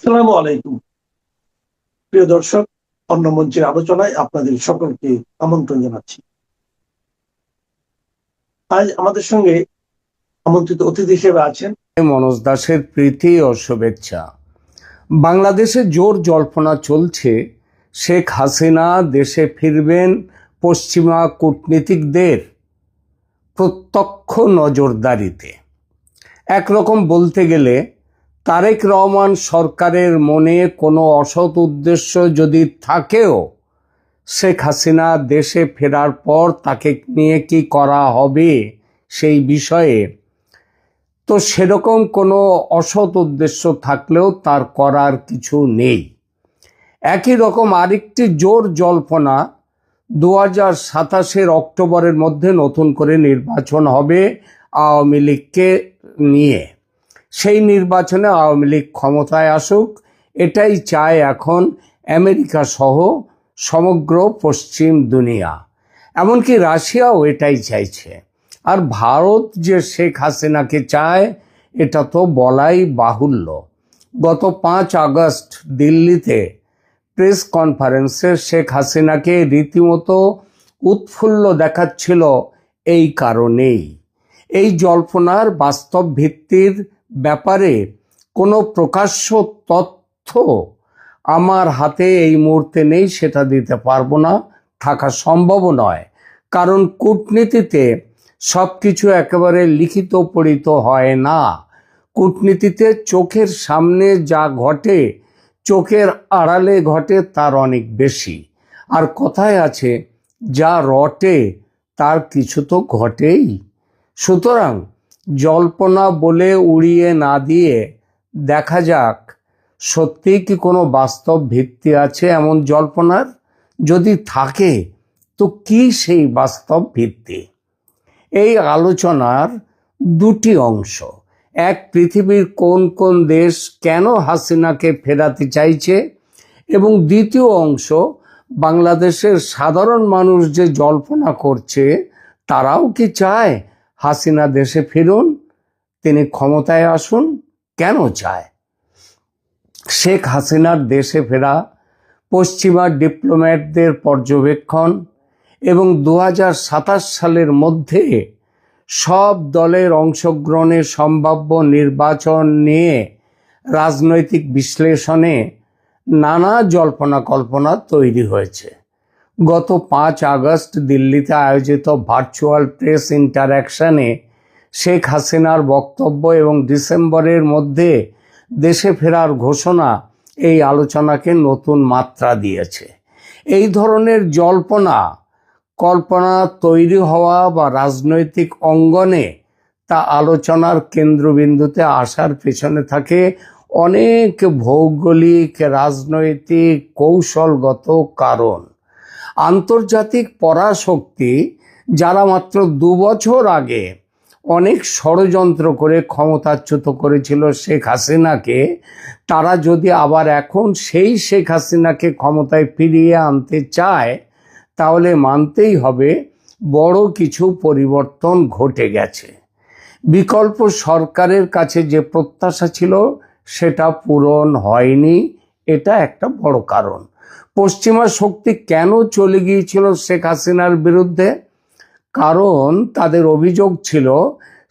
আসসালামু আলাইকুম। প্রিয় দর্শক, অন্য মঞ্চের আলোচনায় আপনাদের সকলকে আমন্ত্রণ জানাচ্ছি। আজ আমাদের সঙ্গে আমন্ত্রিত অতিথি হিসেবে আছেন মনোজ দাসের প্রীতি ও শুভেচ্ছা। বাংলাদেশে জোর জল্পনা চলছে শেখ হাসিনা দেশে ফিরবেন পশ্চিমা কূটনীতিকদের প্রত্যক্ষ নজরদারিতে। একরকম বলতে গেলে তারেক রহমান সরকারের মনে কোনো অসৎ উদ্দেশ্য যদি থাকেও শেখ হাসিনা দেশে ফেরার পর তাকে নিয়ে কি করা হবে সেই বিষয়ে তো সেরকম কোনো অসৎ উদ্দেশ্য থাকলেও তার করার কিছু নেই। একই রকম আরেকটি জোর জল্পনা 2027 অক্টোবরের মধ্যে নতুন করে নির্বাচন হবে আওয়ামী লীগকে নিয়ে। সেই নির্বাচনে আওয়ামী লীগ ক্ষমতায় আসুক, এটাই চায় এখন আমেরিকা সহ সমগ্র পশ্চিম দুনিয়া, এমনকি রাশিয়াও এটাই চাইছে। আর ভারত যে শেখ হাসিনাকে চায় এটা তো বলাই বাহুল্য। গত 5 আগস্ট দিল্লিতে প্রেস কনফারেন্সে শেখ হাসিনাকে রীতিমতো উৎফুল্ল দেখাচ্ছিল এই কারণেই। এই জল্পনার বাস্তব ভিত্তির ব্যাপারে কোনো প্রকাশ্য তথ্য আমার হাতে এই মুহূর্তে নেই, সেটা দিতে পারবো না, থাকা সম্ভব নয়। কারণ কূটনীতিতে সব কিছু একেবারে লিখিত পড়িত হয় না। কূটনীতিতে চোখের সামনে যা ঘটে, চোখের আড়ালে ঘটে তার অনেক বেশি। আর কথায় আছে, যা রটে তার কিছু তো ঘটেই। সুতরাং জল্পনা বলে উড়িয়ে না দিয়ে দেখা যাক সত্যিই কি কোনো বাস্তব ভিত্তি আছে এমন জল্পনার। যদি থাকে তো কি সেই বাস্তব ভিত্তি? এই আলোচনার দুটি অংশ। এক, পৃথিবীর কোন কোন দেশ কেন হাসিনাকে ফেরাতে চাইছে, এবং দ্বিতীয় অংশ, বাংলাদেশের সাধারণ মানুষ যে জল্পনা করছে তারাও কি চায় হাসিনা দেশে ফিরুন, তিনি ক্ষমতায় আসুন। কেন চায়? শেখ হাসিনার দেশে ফেরা, পশ্চিমা ডিপ্লোম্যাটদের পর্যবেক্ষণ এবং 2027 সালের মধ্যে সব দলের অংশগ্রহণে সম্ভাব্য নির্বাচন নিয়ে রাজনৈতিক বিশ্লেষণে নানা জল্পনা কল্পনা তৈরি হয়েছে। গত 5 আগস্ট দিল্লিতে আয়োজিত ভার্চুয়াল প্রেস ইন্টারঅ্যাকশনে শেখ হাসিনার বক্তব্য এবং ডিসেম্বরের মধ্যে দেশে ফেরার ঘোষণা এই আলোচনাকে নতুন মাত্রা দিয়েছে। এই ধরনের জল্পনা কল্পনা তৈরি হওয়া বা রাজনৈতিক অঙ্গনে তা আলোচনার কেন্দ্রবিন্দুতে আসার পেছনে থাকে অনেক ভৌগোলিক, রাজনৈতিক, কৌশলগত কারণ। আন্তর্জাতিক পরাশক্তি যারা মাত্র 2 বছর আগে অনেক ষড়যন্ত্র করে ক্ষমতাচ্যুত করেছিল শেখ হাসিনাকে, তারা যদি আবার এখন সেই শেখ হাসিনাকে ক্ষমতায় ফিরিয়ে আনতে চায় তাহলে মানতেই হবে বড় কিছু পরিবর্তন ঘটে গেছে। বিকল্প সরকারের কাছে যে প্রত্যাশা ছিল সেটা পূরণ হয়নি, এটা একটা বড় কারণ। পশ্চিমা শক্তি কেন চলে গিয়েছিল শেখ হাসিনার বিরুদ্ধে? কারণ তাদের অভিযোগ ছিল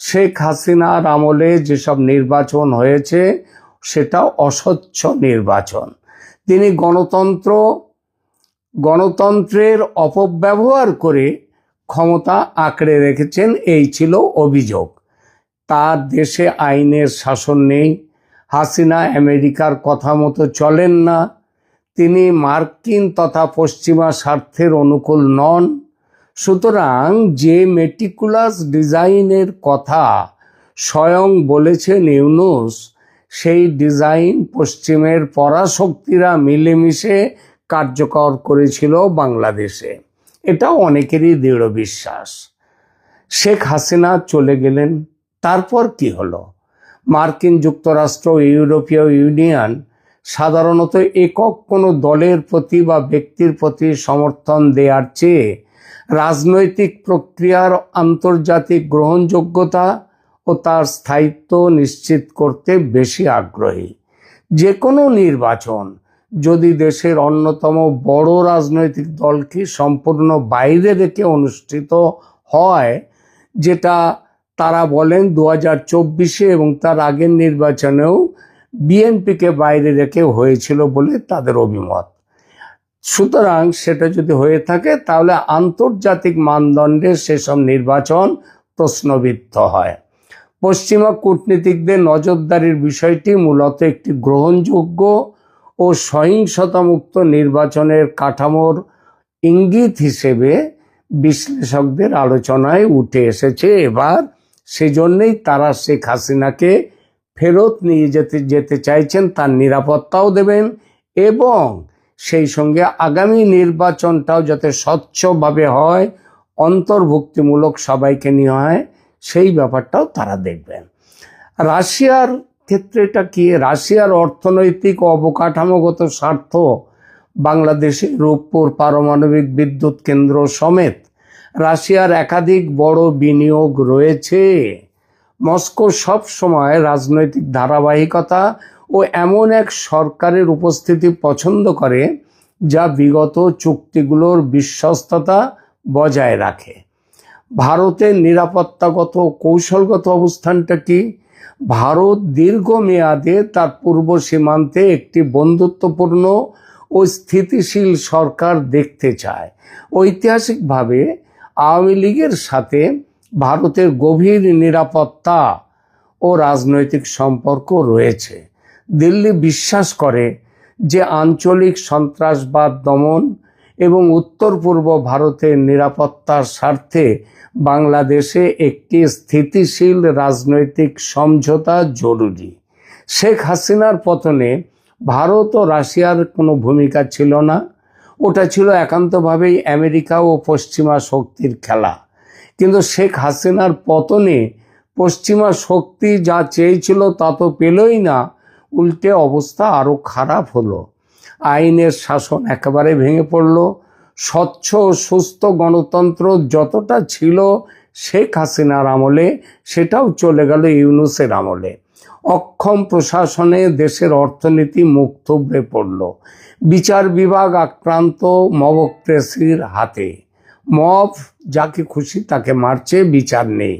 শেখ হাসিনার আমলে যেসব নির্বাচন হয়েছে সেটা অস্বচ্ছ নির্বাচন। তিনি গণতন্ত্রের অপব্যবহার করে ক্ষমতা আঁকড়ে রেখেছেন, এই ছিল অভিযোগ। তার দেশে আইনের শাসন নেই, হাসিনা আমেরিকার কথা মতো চলেন না, তিনি মার্কিন তথা পশ্চিমা স্বার্থের অনুকূল নন। সুতরাং যে মেটিকুলাস ডিজাইনের কথা স্বয়ং বলেছেন ইউনূস, সেই ডিজাইন পশ্চিমের পরাশক্তিরা মিলেমিশে কার্যকর করেছিল বাংলাদেশে, এটা অনেকেরই দৃঢ় বিশ্বাস। শেখ হাসিনা চলে গেলেন, তারপর কি হলো? মার্কিন যুক্তরাষ্ট্র, ইউরোপীয় ইউনিয়ন সাধারণত একক কোনো দলের প্রতি বা ব্যক্তির প্রতি সমর্থন দেওয়ার চেয়ে রাজনৈতিক প্রক্রিয়ার আন্তর্জাতিক গ্রহণযোগ্যতা ও তার স্থায়িত্ব নিশ্চিত করতে বেশি আগ্রহী। যে কোনো নির্বাচন যদি দেশের অন্যতম বড় রাজনৈতিক দলকে সম্পূর্ণ বাইরে রেখে অনুষ্ঠিত হয়, যেটা তারা বলেন 2024 এবং তার আগের নির্বাচনেও বিএনপিকে বাইরে রেখে হয়েছিল বলে তাদের অভিমত। সুতরাং সেটা যদি হয়ে থাকে তাহলে আন্তর্জাতিক মানদণ্ডে সেসব নির্বাচন প্রশ্নবিদ্ধ হয়। পশ্চিমা কূটনীতিকদের নজরদারির বিষয়টি মূলত একটি গ্রহণযোগ্য ও সহিংসতামুক্ত নির্বাচনের কাঠামোর ইঙ্গিত হিসেবে বিশ্লেষকদের আলোচনায় উঠে এসেছে এবার। সেজন্যই তারা শেখ হাসিনাকে ফেরত নিয়ে যেতে চাইছেন, তার নিরাপত্তাও দেবেন এবং সেই সঙ্গে আগামী নির্বাচনটাও যাতে স্বচ্ছভাবে হয়, অন্তর্ভুক্তিমূলক সবাইকে নিয়ে হয়, সেই ব্যাপারটাও তারা দেখবেন। রাশিয়ার ক্ষেত্রে এটা কি? রাশিয়ার অর্থনৈতিক ও অবকাঠামোগত স্বার্থ বাংলাদেশে রূপপুর পারমাণবিক বিদ্যুৎ কেন্দ্র সমেত রাশিয়ার একাধিক বড় বিনিয়োগ রয়েছে। মস্কো সব সময় রাজনৈতিক ধারাবাহিকতা ও এমন এক সরকারের উপস্থিতি পছন্দ করে যা বিগত চুক্তিগুলোর বিশ্বস্ততা বজায় রাখে। ভারতের নিরাপত্তাগত কৌশলগত অবস্থানটা কি? ভারত দীর্ঘমেয়াদে তার পূর্ব সীমান্তে একটি বন্ধুত্বপূর্ণ ও স্থিতিশীল সরকার দেখতে চায়। ঐতিহাসিকভাবে আওয়ামী লীগের সাথে ভারতের গভীর নিরাপত্তা ও রাজনৈতিক সম্পর্ক রয়েছে। দিল্লি বিশ্বাস করে যে আঞ্চলিক সন্ত্রাসবাদ দমন এবং উত্তর পূর্ব ভারতের নিরাপত্তার স্বার্থে বাংলাদেশে একটি স্থিতিশীল রাজনৈতিক সমঝোতা জরুরি। শেখ হাসিনার পতনে ভারত ও রাশিয়ার কোনো ভূমিকা ছিল না, ওটা ছিল একান্তভাবেই আমেরিকা ও পশ্চিমা শক্তির খেলা। কিন্তু শেখ হাসিনার পতনে পশ্চিমা শক্তি যা চেয়েছিল তা তো পেলই না, উল্টে অবস্থা আরও খারাপ হলো। আইনের শাসন একেবারে ভেঙে পড়ল। স্বচ্ছ সুস্থ গণতন্ত্র যতটা ছিল শেখ হাসিনার আমলে, সেটাও চলে গেল ইউনূসের আমলে। অক্ষম প্রশাসনে দেশের অর্থনীতি মুখ থুবড়ে পড়ল। বিচার বিভাগ আক্রান্ত মবক্রেসির হাতে। মব যাকে খুশি তাকে মারছে, বিচার নেই।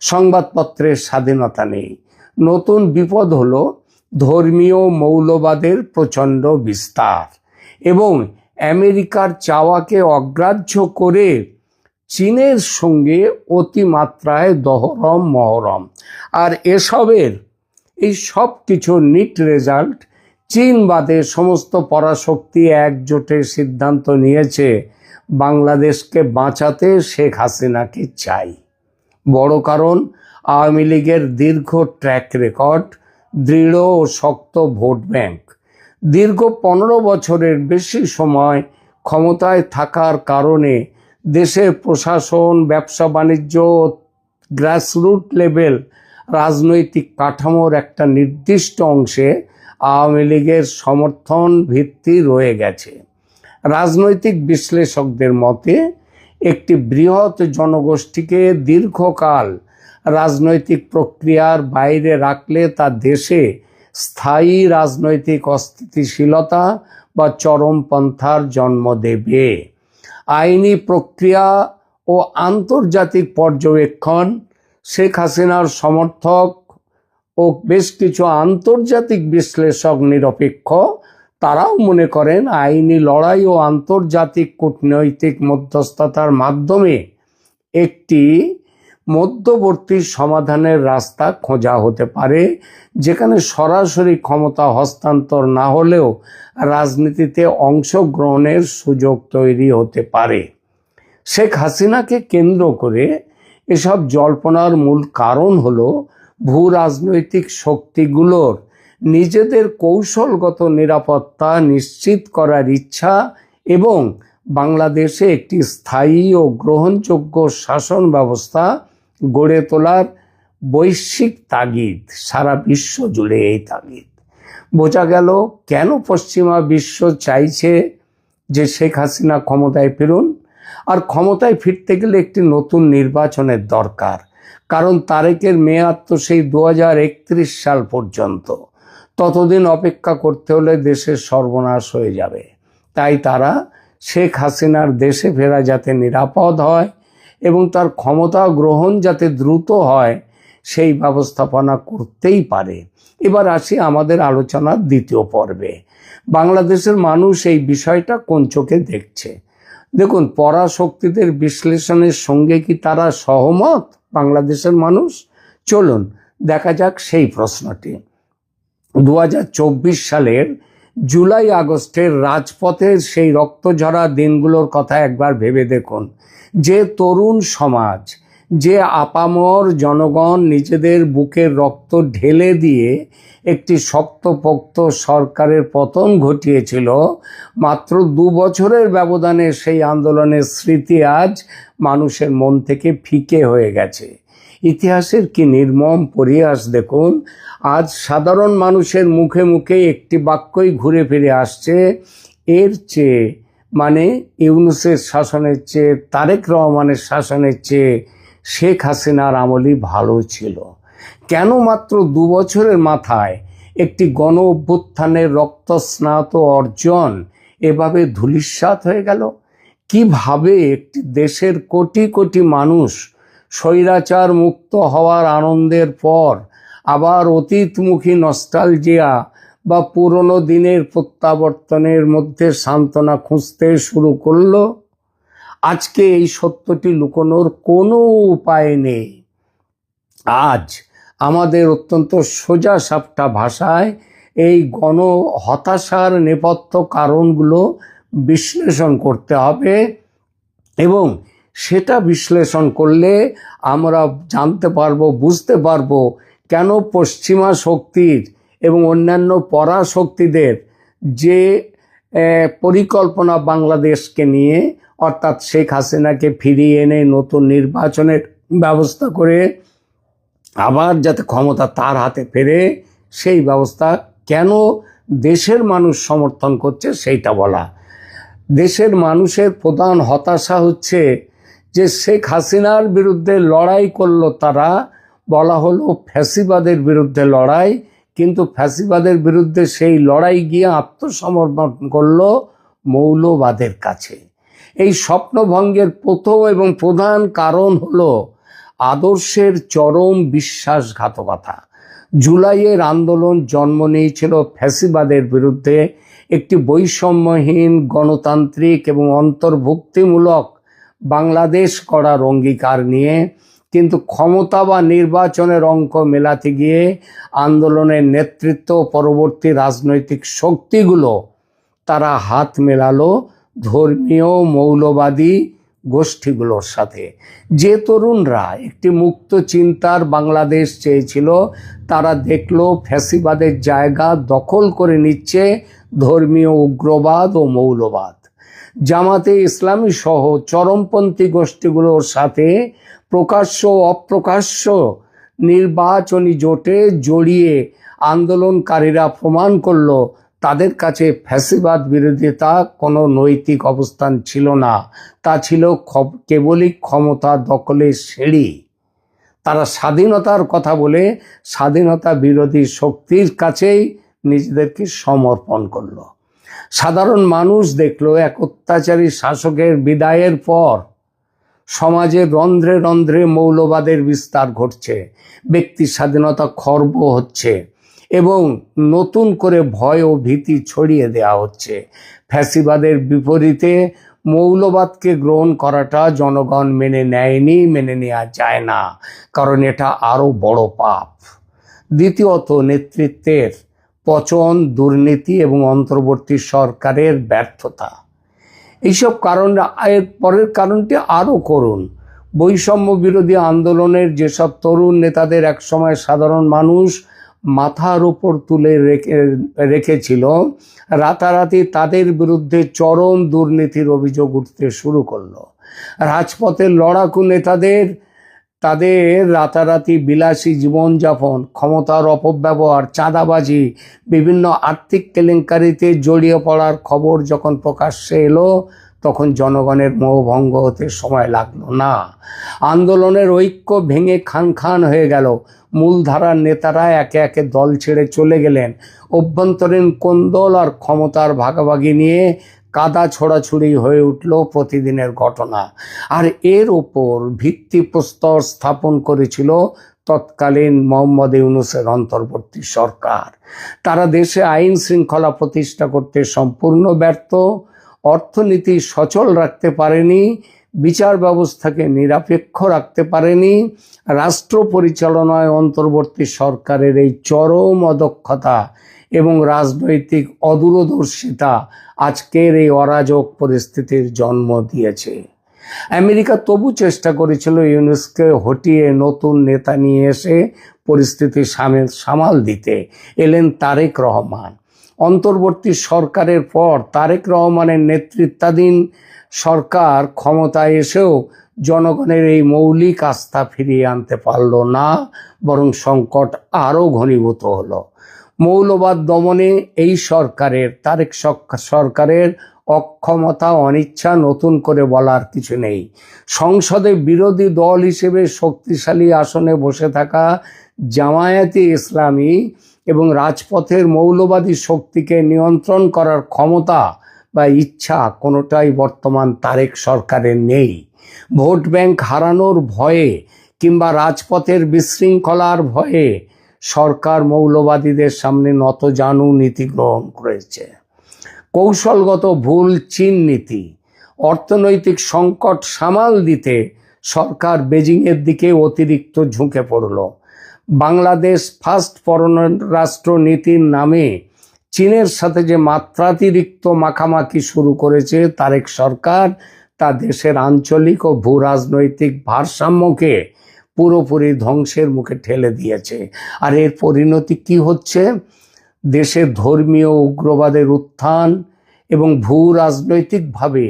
সংবাদপত্রের স্বাধীনতা নেই। নতুন বিপদ হলো ধর্মীয় মৌলবাদের প্রচণ্ড বিস্তার এবং আমেরিকার চাওয়াকে অগ্রাহ্য করে চীনের সঙ্গে অতিমাত্রায় দহরম মহরম। আর এই সব কিছু নিট রেজাল্ট, চীন বাদে সমস্ত পরাশক্তি একজোটে সিদ্ধান্ত নিয়েছে বাংলাদেশকে বাঁচাতে শেখ হাসিনাকে চাই। বড় কারণ আওয়ামী লীগের দীর্ঘ ট্র্যাক রেকর্ড, দৃঢ় ও শক্ত ভোট ব্যাংক। দীর্ঘ 15 বছরের বেশি সময় ক্ষমতায় থাকার কারণে দেশের প্রশাসন, ব্যবসা বাণিজ্য, গ্রাসরুট লেভেল রাজনৈতিক কাঠামোর একটা নির্দিষ্ট অংশে আওয়ামী লীগের সমর্থন ভিত্তি রয়ে গেছে। রাজনৈতিক বিশ্লেষকদের মতে একটি বৃহৎ জনগোষ্ঠীকে দীর্ঘকাল রাজনৈতিক প্রক্রিয়ার বাইরে রাখলে তা দেশে স্থায়ী রাজনৈতিক অস্থিতিশীলতা বা চরমপন্থার জন্ম দেবে। আইনি প্রক্রিয়া ও আন্তর্জাতিক পর্যবেক্ষণ, শেখ হাসিনার সমর্থক ও বেশ কিছু আন্তর্জাতিক বিশ্লেষক নিরপেক্ষ, তারাও মনে করেন আইনি লড়াই ও আন্তর্জাতিক কূটনৈতিক মধ্যস্থতার মাধ্যমে একটি মধ্যবর্তী সমাধানের রাস্তা খোঁজা হতে পারে, যেখানে সরাসরি ক্ষমতা হস্তান্তর না হলেও রাজনীতিতে অংশগ্রহণের সুযোগ তৈরি হতে পারে। শেখ হাসিনাকে কেন্দ্র করে এসব জল্পনার মূল কারণ হলো ভূ রাজনৈতিক শক্তিগুলোর নিজেদের কৌশলগত নিরাপত্তা নিশ্চিত করার ইচ্ছা এবং বাংলাদেশে একটি স্থায়ী ও গ্রহণযোগ্য শাসন ব্যবস্থা গড়ে তোলার বৈশ্বিক তাগিদ। সারা বিশ্ব জুড়ে এই তাগিদ। বোঝা গেল কেন পশ্চিমা বিশ্ব চাইছে যে শেখ হাসিনা ক্ষমতায় ফিরুন। আর ক্ষমতায় ফিরতে গেলে একটি নতুন নির্বাচনের দরকার, কারণ তারেকের মেয়াদ তো সেই 2031 সাল পর্যন্ত। ততদিন অপেক্ষা করতে হলে দেশের সর্বনাশ হয়ে যাবে। তাই তারা শেখ হাসিনার দেশে ফেরা যাতে নিরাপদ হয় এবং তার ক্ষমতা গ্রহণ যাতে দ্রুত হয় সেই ব্যবস্থাপনা করতেই পারে। এবার আসি আমাদের আলোচনার দ্বিতীয় পর্বে। বাংলাদেশের মানুষ এই বিষয়টা কোন চোখে দেখছে? দেখুন, পরাশক্তিদের বিশ্লেষণের সঙ্গে কি তারা সহমত বাংলাদেশের মানুষ? চলুন দেখা যাক সেই প্রশ্নটি। 2024 সালের জুলাই আগস্টের রাজপথের সেই রক্তঝরা দিনগুলোর কথা একবার ভেবে দেখুন। যে তরুণ সমাজ, যে আপামর জনগণ নিজেদের বুকের রক্ত ঢেলে দিয়ে একটি শক্তপোক্ত সরকারের পতন ঘটিয়েছিল, মাত্র 2 বছরের ব্যবধানে সেই আন্দোলনের স্মৃতি আজ মানুষের মন থেকে ফিকে হয়ে গেছে। ইতিহাসের কি নির্মম পরিহাস দেখুন। আজ সাধারণ মানুষের মুখে মুখে একটি বাক্যই ঘুরে ফিরে আসছে, এর চেয়ে মানে ইউনূসের শাসনের চেয়ে, তারেক রহমানের শাসনের চেয়ে শেখ হাসিনার আমলই ভালো ছিল। কেন মাত্র 2 বছরের মাথায় একটি গণ অভ্যুত্থানের রক্তস্নাত অর্জন এভাবে ধূলিসাৎ হয়ে গেল? কিভাবে একটি দেশের কোটি কোটি মানুষ স্বৈরাচার মুক্ত হওয়ার আনন্দের পর আবার অতীতমুখী নস্টালজিয়া বা পুরনো দিনের প্রত্যাবর্তনের মধ্যে সান্ত্বনা খুঁজতে শুরু করলো? আজকে এই সত্যটি লুকোনোর কোনো উপায় নেই। আজ আমাদের অত্যন্ত সোজা সাপটা ভাষায় এই গণ হতাশার নেপথ্য কারণগুলো বিশ্লেষণ করতে হবে, এবং সেটা বিশ্লেষণ করলে আমরা জানতে পারবো, বুঝতে পারবো কেন পশ্চিমা শক্তির এবং অন্যান্য পরাশক্তিদের যে পরিকল্পনা বাংলাদেশকে নিয়ে, অর্থাৎ শেখ হাসিনাকে ফিরিয়ে এনে নতুন নির্বাচনের ব্যবস্থা করে আবার যাতে ক্ষমতা তার হাতে ফেরে, সেই ব্যবস্থা কেন দেশের মানুষ সমর্থন করছে সেইটা বলা। দেশের মানুষের প্রধান হতাশা হচ্ছে যে শেখ হাসিনার বিরুদ্ধে লড়াই করলো তারা, বলা হলো ফ্যাসিবাদের বিরুদ্ধে লড়াই, কিন্তু ফ্যাসিবাদের বিরুদ্ধে সেই লড়াই গিয়ে আত্মসমর্পণ করলো মৌলবাদের কাছে। এই স্বপ্নভঙ্গের প্রথম এবং প্রধান কারণ হলো আদর্শের চরম বিশ্বাসঘাতকতা। জুলাইয়ের আন্দোলন জন্ম নিয়েছিল ফ্যাসিবাদের বিরুদ্ধে একটি বৈষম্যহীন গণতান্ত্রিক এবং অন্তর্ভুক্তিমূলক বাংলাদেশ করার অঙ্গীকার নিয়ে, কিন্তু ক্ষমতা বা নির্বাচনের অঙ্ক মেলাতে গিয়ে আন্দোলনের নেতৃত্ব পরবর্তী রাজনৈতিক শক্তিগুলো তারা হাত মেলালো ধর্মীয় মৌলবাদী গোষ্ঠীগুলোর সাথে। যে তরুণরা একটি মুক্ত চিন্তার বাংলাদেশ চেয়েছিল, তারা দেখলো ফ্যাসিবাদের জায়গা দখল করে নিচ্ছে ধর্মীয় উগ্রবাদ ও মৌলবাদ। জামাতে ইসলামী সহ চরমপন্থী গোষ্ঠীগুলোর সাথে প্রকাশ্য অপ্রকাশ্য নির্বাচনী জোটে জড়িয়ে আন্দোলনকারীরা প্রমাণ করলো তাদের কাছে ফ্যাসিবাদ বিরোধিতা কোনো নৈতিক অবস্থান ছিল না, তা ছিল কেবলই ক্ষমতা দখলের সিঁড়ি। তারা স্বাধীনতার কথা বলে স্বাধীনতা বিরোধী শক্তির কাছেই নিজেদেরকে সমর্পণ করলো। সাধারণ মানুষ দেখলো এক অত্যাচারী শাসকের বিদায়ের পর সমাজের রন্ধ্রে রন্ধ্রে মৌলবাদের বিস্তার ঘটছে, ব্যক্তি স্বাধীনতা খর্ব হচ্ছে এবং নতুন করে ভয় ও ভীতি ছড়িয়ে দেওয়া হচ্ছে। ফ্যাসিবাদের বিপরীতে মৌলবাদকে গ্রহণ করাটা জনগণ মেনে নেয়নি, মেনে নেওয়া যায় না, কারণ এটা আরও বড় পাপ। দ্বিতীয়ত, নেতৃত্বের পচন, দুর্নীতি এবং অন্তর্বর্তী সরকারের ব্যর্থতা। এইসব কারণ, এর পরের কারণটি আরও করুন। বৈষম্য বিরোধী আন্দোলনের যেসব তরুণ নেতাদের একসময় সাধারণ মানুষ মাথার উপর তুলে রেখেছিল, রাতারাতি তাদের বিরুদ্ধে চরম দুর্নীতির অভিযোগ উঠতে শুরু করলো। রাজপথের লড়াকু নেতাদের রাতারাতি বিলাসী জীবনযাপন, ক্ষমতার অপব্যবহার, চাঁদাবাজি, বিভিন্ন আর্থিক কেলেঙ্কারিতে জড়িয়ে পড়ার খবর যখন প্রকাশ্যে এলো, তখন জনগণের মোহভঙ্গ হতে সময় লাগলো না। আন্দোলনের ঐক্য ভেঙে খান খান হয়ে গেল। মূলধারার নেতারা একে একে দল ছেড়ে চলে গেলেন। অভ্যন্তরীণ কোন্দল আর ক্ষমতার ভাগাভাগি নিয়ে কাদা ছোড়াছুড়ি হয়ে উঠল প্রতিদিনের ঘটনা। আর এর ওপর ভিত্তিপ্রস্তর স্থাপন করেছিল তৎকালীন মোহাম্মদ ইউনূসের অন্তর্বর্তী সরকার। তারা দেশে আইন শৃঙ্খলা প্রতিষ্ঠা করতে সম্পূর্ণ ব্যর্থ, অর্থনীতি সচল রাখতে পারেনি, বিচার ব্যবস্থাকে নিরপেক্ষ রাখতে পারেনি। রাষ্ট্র পরিচালনায় অন্তর্বর্তী সরকারের এই চরম অদক্ষতা এবং রাজনৈতিক অদূরদর্শিতা আজকের এই অরাজক পরিস্থিতির জন্ম দিয়েছে। আমেরিকা তবু চেষ্টা করেছিল ইউনূসকে হটিয়ে নতুন নেতা নিয়ে এসে পরিস্থিতি সামাল দিতে। এলেন তারেক রহমান। অন্তর্বর্তী সরকারের পর তারেক রহমানের নেতৃত্বাধীন সরকার ক্ষমতায় এসেও জনগণের এই মৌলিক আস্থা ফিরিয়ে আনতে পারল না, বরং সংকট আরও ঘনীভূত হলো। মৌলবাদ দমনে এই তারেক সরকারের অক্ষমতা, অনিচ্ছা নতুন করে বলার কিছু নেই। সংসদে বিরোধী দল হিসেবে শক্তিশালী আসনে বসে থাকা জামায়াতে ইসলামী এবং রাজপথের মৌলবাদী শক্তিকে নিয়ন্ত্রণ করার ক্ষমতা বা ইচ্ছা কোনোটাই বর্তমান তারেক সরকারের নেই। ভোট ব্যাংক হারানোর ভয়ে কিংবা রাজপথের বিশৃঙ্খলার ভয়ে সরকার মৌলবাদীদের সামনে নতজানু নীতি গ্রহণ করেছে। কৌশলগত ভুল চীন নীতি। অর্থনৈতিক সংকট সামাল দিতে সরকার বেজিংয়ের দিকে অতিরিক্ত ঝুঁকে পড়ল। বাংলাদেশ ফার্স্ট পররাষ্ট্র নীতির নামে চীনের সাথে যে মাত্রাতিরিক্ত মাখামাখি শুরু করেছে তারেক সরকার, তা দেশের আঞ্চলিক ও ভূ রাজনৈতিক ভারসাম্যকে পুরোপুরি ধ্বংসের মুখে ঠেলে দিয়েছে। আর এর পরিণতি কি হচ্ছে? দেশে ধর্মীয় উগ্রবাদের উত্থান এবং ভূ রাজনৈতিকভাবে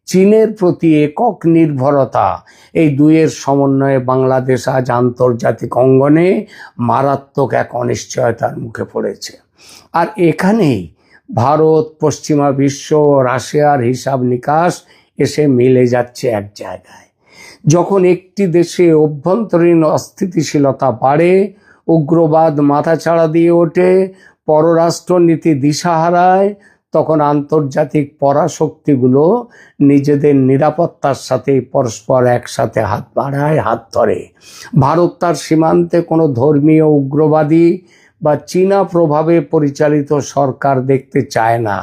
চীনের প্রতি একক নির্ভরতা, এই দুইয়ের সমন্বয়ে বাংলাদেশ আজ আন্তর্জাতিক অঙ্গনে মারাত্মক এক অনিশ্চয়তার মুখে পড়েছে। আর এখানেই ভারত, পশ্চিমা বিশ্ব, রাশিয়ার হিসাব নিকাশ এসে মিলে যাচ্ছে এক জায়গায়। যখন একটি দেশে অভ্যন্তরীণ অস্থিতিশীলতা বাড়ে, উগ্রবাদ মাথাচাড়া দিয়ে ওঠে, পররাষ্ট্রনীতি দিশা হারায়, তখন আন্তর্জাতিক পরাশক্তিগুলো নিজেদের নিরাপত্তার সাথে পরস্পর একসাথে হাত বাড়ায়, হাত ধরে। ভারত তার সীমান্তে কোনো ধর্মীয় উগ্রবাদী বা চীনা প্রভাবে পরিচালিত সরকার দেখতে চায় না।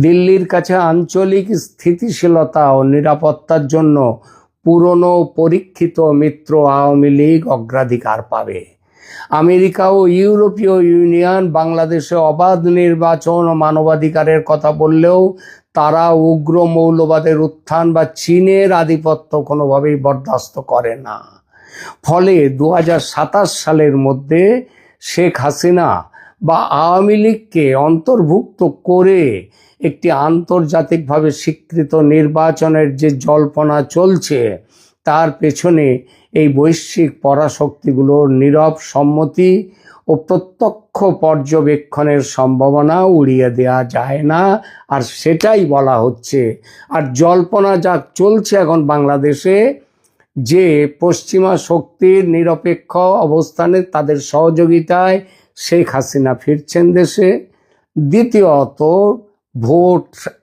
দিল্লির কাছে আঞ্চলিক স্থিতিশীলতা ও নিরাপত্তার জন্য পুরনো পরীক্ষিত মিত্র আওয়ামী লীগ অগ্রাধিকার পাবে। আমেরিকা ও ইউরোপীয় ইউনিয়ন বাংলাদেশে অবাধ নির্বাচন ও মানবাধিকারের কথা বললেও তারা উগ্র মৌলবাদের উত্থান বা চীনের আধিপত্য কোনোভাবেই বরদাস্ত করে না। ফলে 2027 সালের মধ্যে শেখ হাসিনা বা আওয়ামী লীগকে অন্তর্ভুক্ত করে একটি আন্তর্জাতিকভাবে স্বীকৃত নির্বাচনের যে জল্পনা চলছে, তার পেছনে এই বৈশ্বিক পরাশক্তিগুলোর নীরব সম্মতি ও প্রত্যক্ষ পর্যবেক্ষণের সম্ভাবনা উড়িয়ে দেওয়া যায় না। আর সেটাই বলা হচ্ছে। আর জল্পনা যা চলছে এখন বাংলাদেশে, যে পশ্চিমা শক্তির নিরপেক্ষ অবস্থানে তাদের সহযোগিতায় শেখ হাসিনা ফিরছেন দেশে। দ্বিতীয়ত,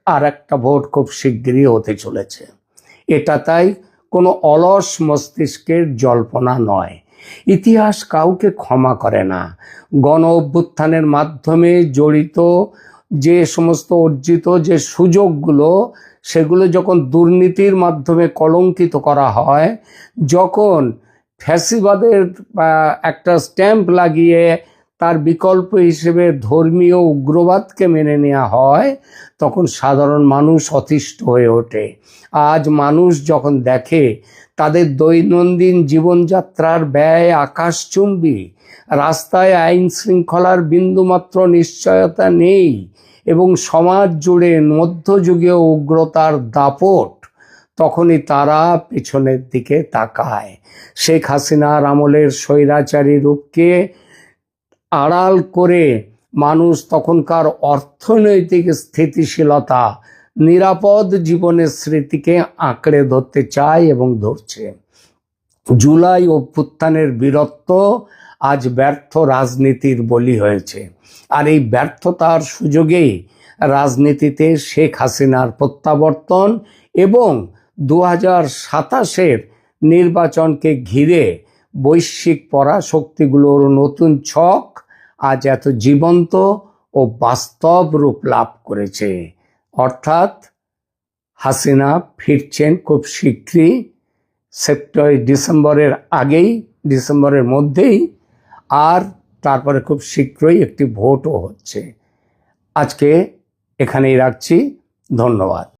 আর একটা ভোট খুব শিগগিরই হতে চলেছে। এটা তাই কোনো অলস মস্তিষ্কের জল্পনা নয়। ইতিহাস কাউকে ক্ষমা করে না। গণ অভ্যুত্থানের মাধ্যমে জড়িত যে সমস্ত অর্জিত যে সুযোগগুলো, সেগুলো যখন দুর্নীতির মাধ্যমে কলঙ্কিত করা হয়, যখন ফ্যাসিবাদের একটা স্ট্যাম্প লাগিয়ে তার বিকল্প হিসেবে ধর্মীয় উগ্রবাদকে মেনে নেওয়া হয়, তখন সাধারণ মানুষ অতিষ্ঠ হয়ে ওঠে। আজ মানুষ যখন দেখে তাদের দৈনন্দিন জীবনযাত্রার ব্যয় আকাশচুম্বী, রাস্তায় আইন শৃঙ্খলার বিন্দুমাত্র নিশ্চয়তা নেই এবং সমাজ জুড়ে মধ্যযুগীয় উগ্রতার দাপট, তখনই তারা পেছনের দিকে তাকায়। শেখ হাসিনার আমলের স্বৈরাচারী রূপকে আড়াল করে মানুষ তখনকার অর্থনৈতিক স্থিতিশীলতা নিরাপদ জীবনের স্মৃতিকে আঁকড়ে ধরতে চায় এবং ধরছে। জুলাই অভ্যুত্থানের বীরত্ব আজ ব্যর্থ রাজনীতির বলি হয়েছে। আর এই ব্যর্থতার সুযোগেই রাজনীতিতে শেখ হাসিনার প্রত্যাবর্তন এবং 2027-এর নির্বাচনকে ঘিরে বৈশ্বিক পরাশক্তিগুলোর নতুন ছক আজ এত জীবন্ত ও বাস্তব রূপ লাভ করেছে। অর্থাৎ হাসিনা ফিরছেন খুব শীঘ্রই, ডিসেম্বরের আগেই, ডিসেম্বরের মধ্যেই, আর তারপরে খুব শীঘ্রই একটি ভোটও হচ্ছে। আজকে এখানেই রাখছি। ধন্যবাদ।